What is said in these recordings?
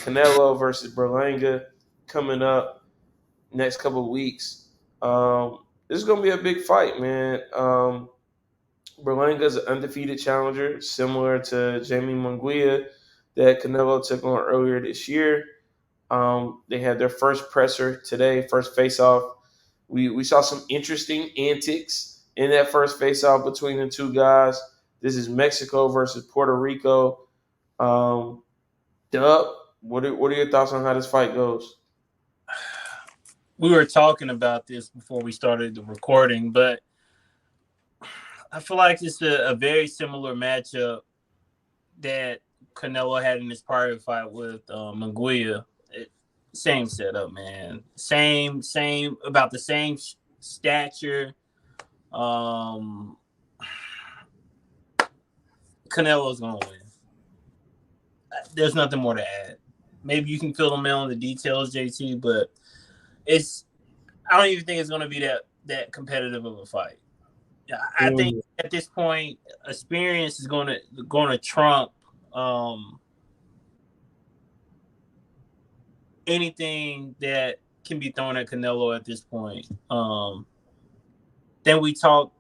Canelo versus Berlanga coming up next couple of weeks. This is gonna be a big fight, man. Berlanga's an undefeated challenger, similar to Jamie Munguia that Canelo took on earlier this year. They had their first presser today, first face-off. We saw some interesting antics in that first face-off between the two guys. This is Mexico versus Puerto Rico. Um, Dub, what are your thoughts on how this fight goes? We were talking about this before we started the recording, but I feel like it's a very similar matchup that Canelo had in his prior fight with Munguia. Same setup, man. Same, about the same stature. Um, Canelo's gonna win. There's nothing more to add. Maybe you can fill them in on the details, JT, but I don't even think it's gonna be that competitive of a fight. I think at this point, experience is gonna trump anything that can be thrown at Canelo at this point. Then we talk,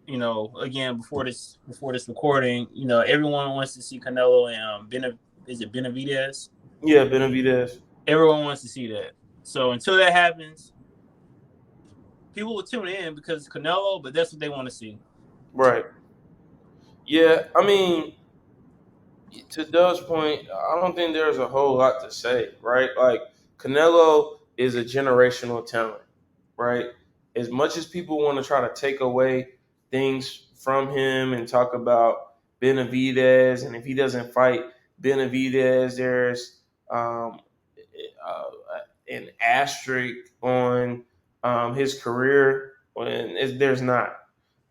again before this recording. Everyone wants to see Canelo and is it Benavidez? Yeah, Benavidez. Everyone wants to see that. So until that happens, people will tune in because it's Canelo, but that's what they want to see. Right. Yeah, I mean, to Doug's point, I don't think there's a whole lot to say, right? Like, Canelo is a generational talent, right? As much as people want to try to take away things from him and talk about Benavidez, and if he doesn't fight Benavidez, there's uh, an asterisk on his career. When there's not.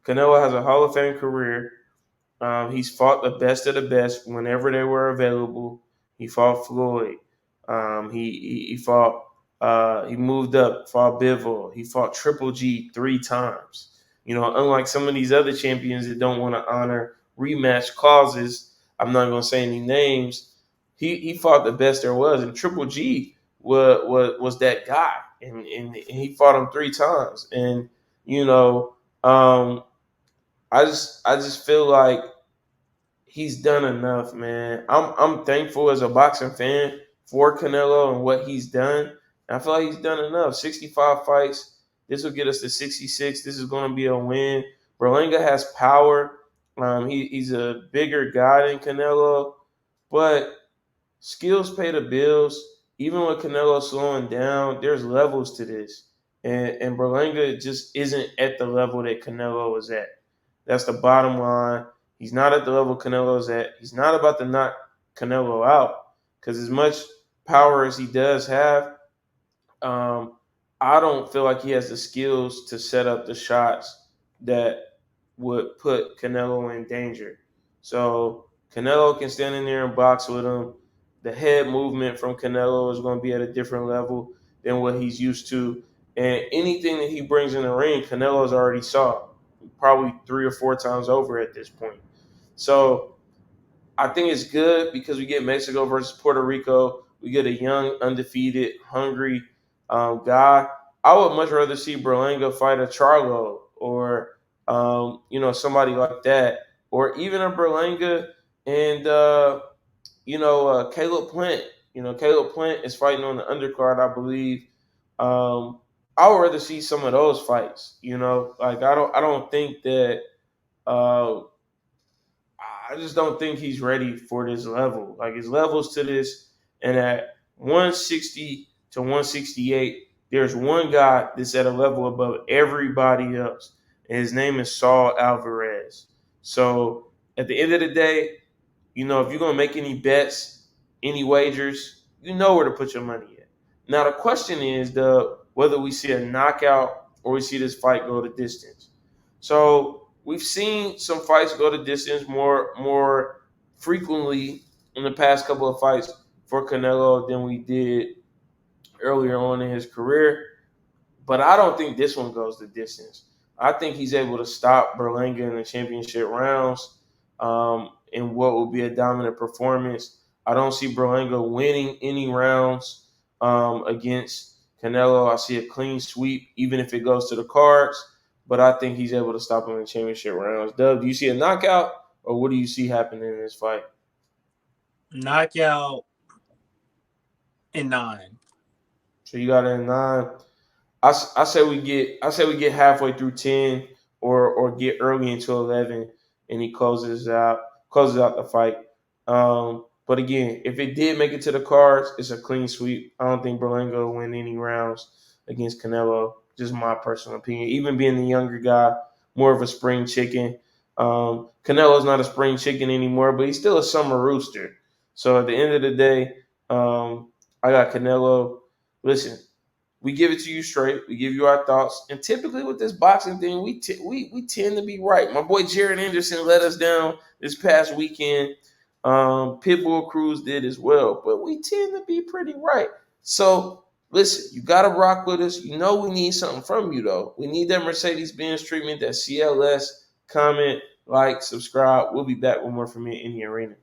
Canelo has a Hall of Fame career. He's fought the best of the best whenever they were available. He fought Floyd. He fought. He moved up, fought Bivol. He fought Triple G 3 times. Unlike some of these other champions that don't want to honor rematch clauses, I'm not going to say any names. He fought the best there was, and Triple G was that guy, and he fought him 3 times. And you know, um, I just feel like he's done enough, man. I'm thankful as a boxing fan for Canelo and what he's done. I feel like he's done enough. 65 fights. This will get us to 66. This is going to be a win. Berlanga has power. He's a bigger guy than Canelo, but skills pay the bills. Even with Canelo slowing down, there's levels to this, and Berlanga just isn't at the level that Canelo is at. That's the bottom line. He's not at the level Canelo's at. He's not about to knock Canelo out because as much power as he does have, um, I don't feel like he has the skills to set up the shots that would put Canelo in danger. So Canelo can stand in there and box with him. The head movement from Canelo is going to be at a different level than what he's used to. And anything that he brings in the ring, Canelo's already saw probably 3 or 4 times over at this point. So I think it's good because we get Mexico versus Puerto Rico. We get a young, undefeated, hungry guy. I would much rather see Berlanga fight a Charlo or somebody like that, or even a Berlanga and Caleb Plant. Caleb Plant is fighting on the undercard, I believe. I would rather see some of those fights. Like I don't think that. Uh, I just don't think he's ready for this level. Like his levels to this, and at 160 to 168, there's one guy that's at a level above everybody else, and his name is Saul Alvarez. So at the end of the day, if you're gonna make any bets, any wagers, you know where to put your money at. Now the question is whether we see a knockout or we see this fight go the distance. So we've seen some fights go the distance more frequently in the past couple of fights for Canelo than we did earlier on in his career. But I don't think this one goes the distance. I think he's able to stop Berlanga in the championship rounds in what will be a dominant performance. I don't see Berlanga winning any rounds against Canelo. I see a clean sweep, even if it goes to the cards. But I think he's able to stop him in championship rounds. Dub, do you see a knockout, or what do you see happening in this fight? Knockout in 9. So you got it in 9. I say we get halfway through 10 or get early into 11 and he closes out the fight. But again, if it did make it to the cards, it's a clean sweep. I don't think Berlanga will win any rounds against Canelo. Just my personal opinion. Even being the younger guy, more of a spring chicken. Canelo's not a spring chicken anymore, but he's still a summer rooster. So at the end of the day, I got Canelo. Listen, we give it to you straight. We give you our thoughts, and typically with this boxing thing, we tend to be right. My boy Jared Anderson let us down this past weekend. Pitbull Cruz did as well, but we tend to be pretty right. So listen, you got to rock with us. You know we need something from you though. We need that Mercedes-Benz treatment, that CLS. Comment, like, subscribe. We'll be back with more from me in the arena.